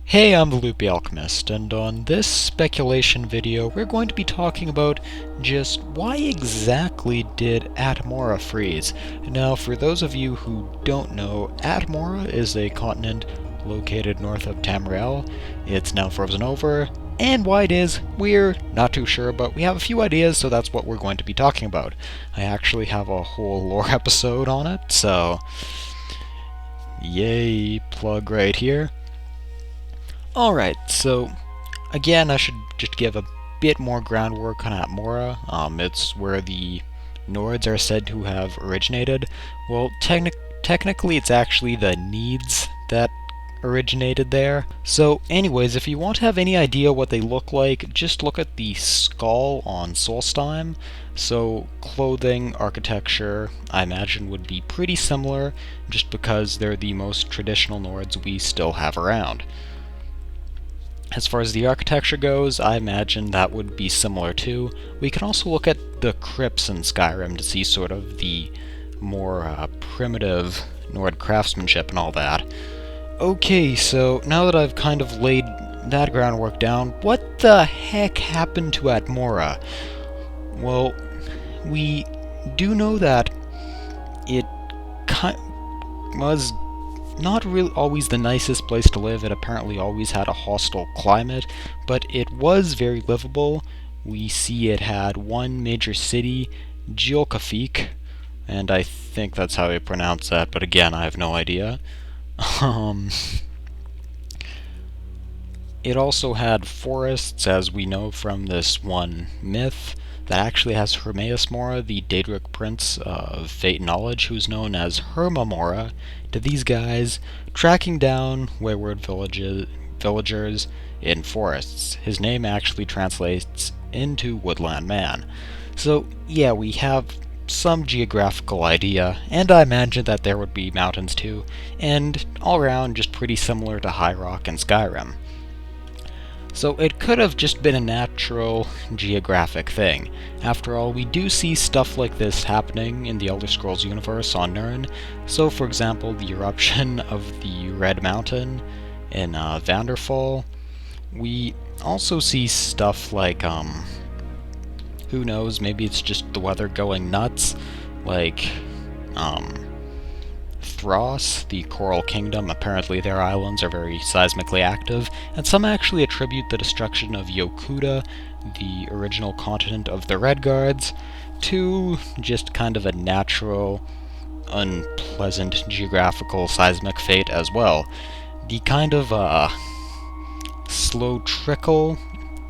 Hey, I'm the Loopy Alchemist, and on this speculation video, we're going to be talking about just why exactly did Atmora freeze. Now, for those of you who don't know, Atmora is a continent located north of Tamriel. It's now frozen over, and why it is, we're not too sure, but we have a few ideas, so that's what we're going to be talking about. I actually have a whole lore episode on it, so yay, plug right here. Alright, so again, I should just give a bit more groundwork on Atmora. It's where the Nords are said to have originated. Well, technically it's actually the Needs that originated there. So anyways, if you want to have any idea what they look like, just look at the skull on Solstheim. So clothing, architecture, I imagine would be pretty similar, just because they're the most traditional Nords we still have around. As far as the architecture goes, I imagine that would be similar too. We can also look at the crypts in Skyrim to see sort of the more primitive Nord craftsmanship and all that. Okay, so now that I've kind of laid that groundwork down, what the heck happened to Atmora? Well, we do know that it was not really always the nicest place to live. It apparently always had a hostile climate, but it was very livable. We see it had one major city, Geolkafik, and I think that's how you pronounce that, but again, I have no idea. It also had forests, as we know from this one myth, that actually has Hermaeus Mora, the Daedric prince of fate and knowledge, who's known as Hermamora, to these guys, tracking down wayward villagers in forests. His name actually translates into Woodland Man. So, yeah, we have some geographical idea, and I imagine that there would be mountains too, and all around just pretty similar to High Rock and Skyrim. So it could have just been a natural geographic thing. After all, we do see stuff like this happening in the Elder Scrolls universe on Nirn. So for example, the eruption of the Red Mountain in Vanderfall. We also see stuff like, who knows, maybe it's just the weather going nuts, like, Thros, the Coral Kingdom. Apparently their islands are very seismically active, and some actually attribute the destruction of Yokuda, the original continent of the Redguards, to just kind of a natural, unpleasant geographical seismic fate as well. The kind of slow trickle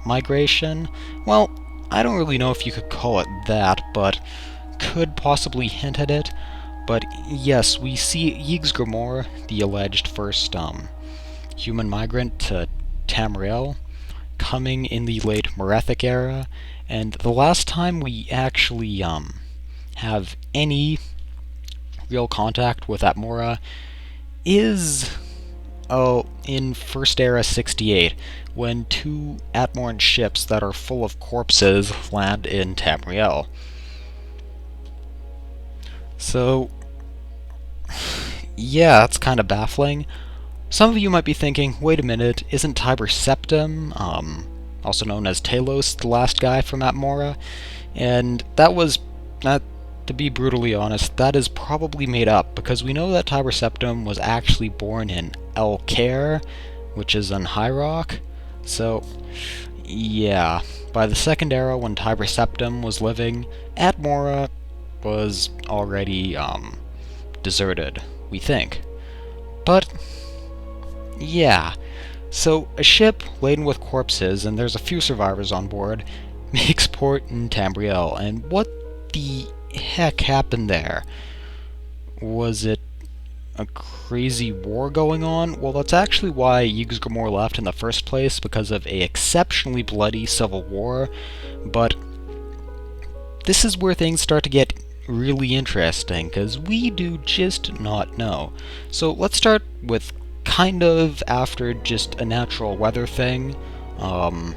migration, well, I don't really know if you could call it that, but could possibly hint at it. But yes, we see Yggdrasil, the alleged first human migrant to Tamriel, coming in the late Merethic era, and the last time we actually have any real contact with Atmora is in First Era 68, when two Atmoran ships that are full of corpses land in Tamriel. So, yeah, that's kind of baffling. Some of you might be thinking, wait a minute, isn't Tiber Septim, also known as Talos, the last guy from Atmora? And to be brutally honest, that is probably made up, because we know that Tiber Septim was actually born in El Cair, which is on High Rock. So, yeah, by the Second Era, when Tiber Septim was living, Atmora was already, deserted, we think. But, yeah. So, a ship laden with corpses, and there's a few survivors on board, makes port in Tamriel, and what the heck happened there? Was it a crazy war going on? Well, that's actually why Yggdrasil left in the first place, because of a exceptionally bloody civil war, but this is where things start to get really interesting, because we do just not know. So let's start with kind of after just a natural weather thing. Our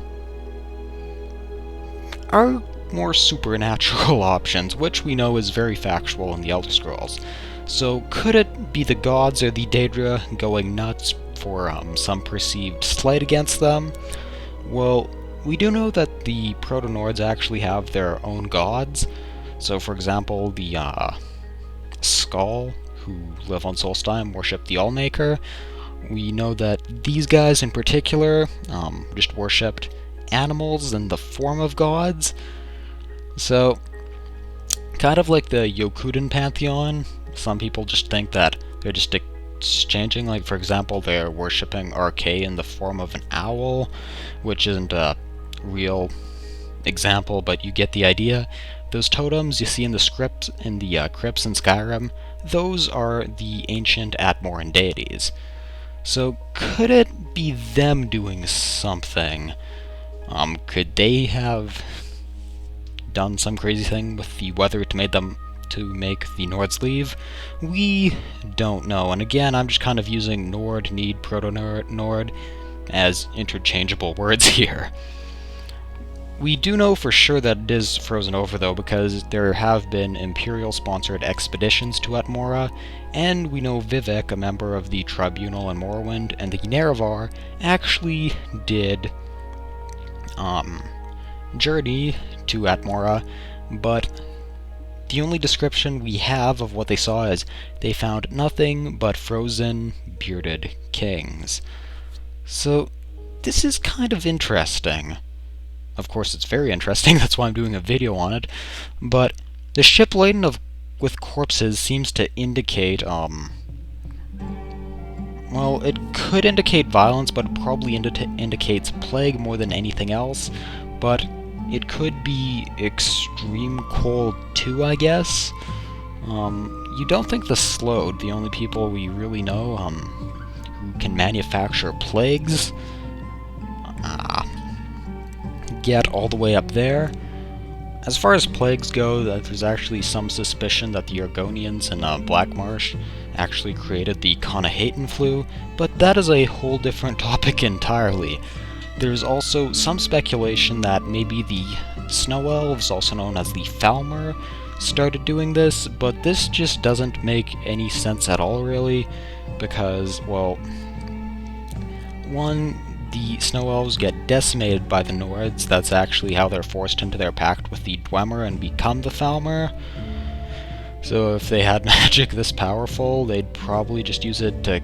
more supernatural options, which we know is very factual in the Elder Scrolls. So could it be the gods or the Daedra going nuts for some perceived slight against them. Well, we do know that the Proto-Nords actually have their own gods. So, for example, the Skull, who live on Solstheim, worship the Allmaker. We know that these guys in particular just worshipped animals in the form of gods. So, kind of like the Yokuden pantheon, some people just think that they're just exchanging, like for example, they're worshipping RK in the form of an owl, which isn't a real example, but you get the idea. Those totems you see in the script, in the crypts in Skyrim, those are the ancient Atmoran deities. So could it be them doing something? Could they have done some crazy thing with the weather to make the Nords leave? We don't know. And again, I'm just kind of using Nord, Need, Proto-Nord as interchangeable words here. We do know for sure that it is frozen over, though, because there have been Imperial-sponsored expeditions to Atmora, and we know Vivek, a member of the Tribunal in Morrowind, and the Nerevar actually did journey to Atmora, but the only description we have of what they saw is they found nothing but frozen, bearded kings. So this is kind of interesting. Of course, it's very interesting, that's why I'm doing a video on it, but the ship laden with corpses seems to indicate, well, it could indicate violence, but it probably indicates plague more than anything else, but it could be extreme cold too, I guess. You don't think the Slowed, the only people we really know who can manufacture plagues, get all the way up there. As far as plagues go, there's actually some suspicion that the Argonians in Blackmarsh actually created the Conahaten flu, but that is a whole different topic entirely. There's also some speculation that maybe the Snow Elves, also known as the Falmer, started doing this, but this just doesn't make any sense at all, really, because, well, one, the Snow Elves get decimated by the Nords. That's actually how they're forced into their pact with the Dwemer and become the Falmer. So if they had magic this powerful, they'd probably just use it to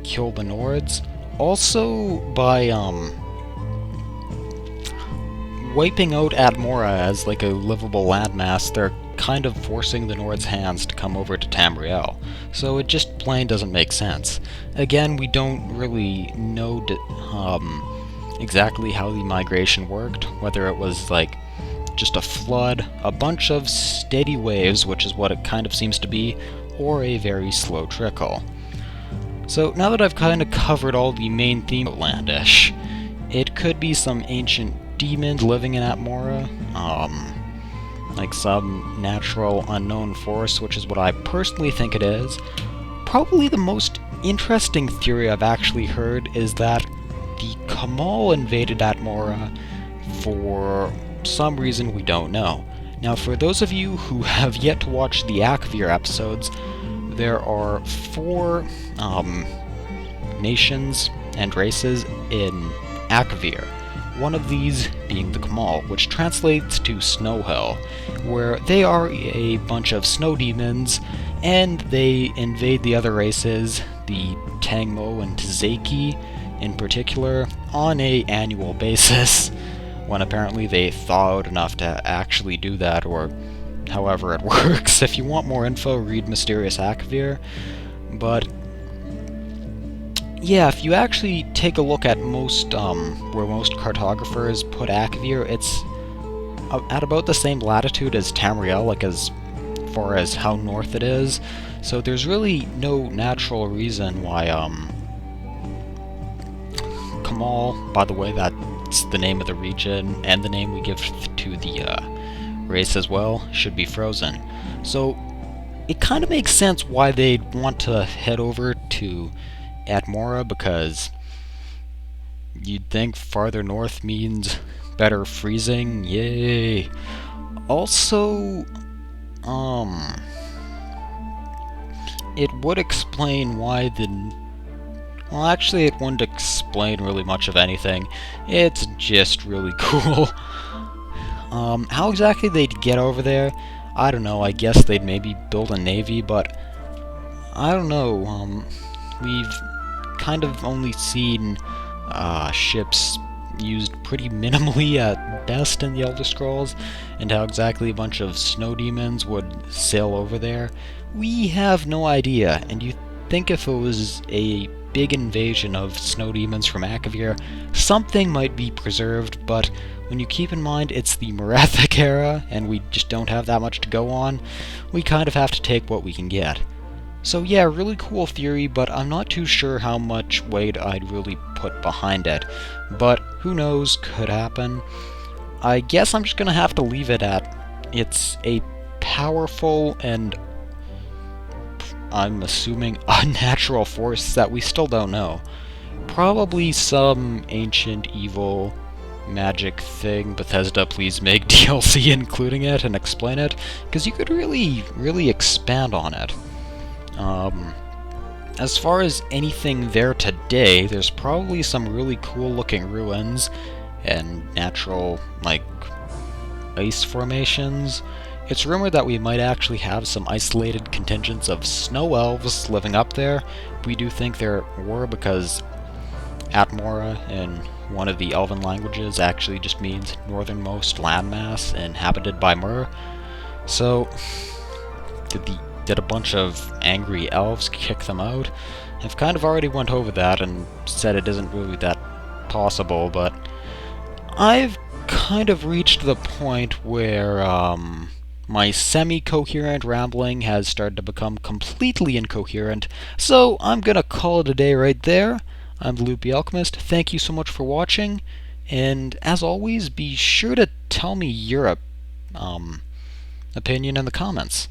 kill the Nords. Also, by wiping out Atmora as like a livable landmass, they're kind of forcing the Nords' hands to come over to Tamriel. So it just plain doesn't make sense. Again, we don't really know exactly how the migration worked, whether it was like just a flood, a bunch of steady waves, which is what it kind of seems to be, or a very slow trickle. So now that I've kind of covered all the main theme of Outlandish, it could be some ancient demon living in Atmora, like some natural unknown force, which is what I personally think it is. Probably the most interesting theory I've actually heard is that the Kamal invaded Atmora for some reason we don't know. Now, for those of you who have yet to watch the Akvir episodes, there are 4 nations and races in Akvir. One of these being the Kamal, which translates to Snow Hell, where they are a bunch of snow demons, and they invade the other races, the Tangmo and Tzeki in particular, on an annual basis, when apparently they thaw out enough to actually do that, or however it works. If you want more info, read Mysterious Akvir, but yeah, if you actually take a look at most, where most cartographers put Akvir, it's at about the same latitude as Tamriel, like as far as how north it is, so there's really no natural reason why, Kamal, by the way, that's the name of the region, and the name we give to the, race as well, should be frozen. So, it kind of makes sense why they'd want to head over to Atmora, because you'd think farther north means better freezing, yay. Also, it would explain why Well, actually, it wouldn't explain really much of anything. It's just really cool. How exactly they'd get over there, I don't know. I guess they'd maybe build a navy, but I don't know. We've kind of only seen ships used pretty minimally at best in the Elder Scrolls, and how exactly a bunch of snow demons would sail over there, we have no idea. And you think if it was a big invasion of snow demons from Akavir, something might be preserved, but when you keep in mind it's the Morathic era, and we just don't have that much to go on, we kind of have to take what we can get. So yeah, really cool theory, but I'm not too sure how much weight I'd really put behind it. But who knows, could happen. I guess I'm just gonna have to leave it at it's a powerful and, I'm assuming, unnatural force that we still don't know. Probably some ancient evil magic thing. Bethesda, please make DLC including it and explain it, because you could really expand on it. As far as anything there today, there's probably some really cool looking ruins and natural, like, ice formations. It's rumored that we might actually have some isolated contingents of snow elves living up there. We do think there were, because Atmora in one of the elven languages actually just means northernmost landmass inhabited by Mur. So, did a bunch of angry elves kick them out? I've kind of already went over that and said it isn't really that possible, but I've kind of reached the point where my semi-coherent rambling has started to become completely incoherent, so I'm gonna call it a day right there. I'm the Loopy Alchemist. Thank you so much for watching, and as always, be sure to tell me your opinion in the comments.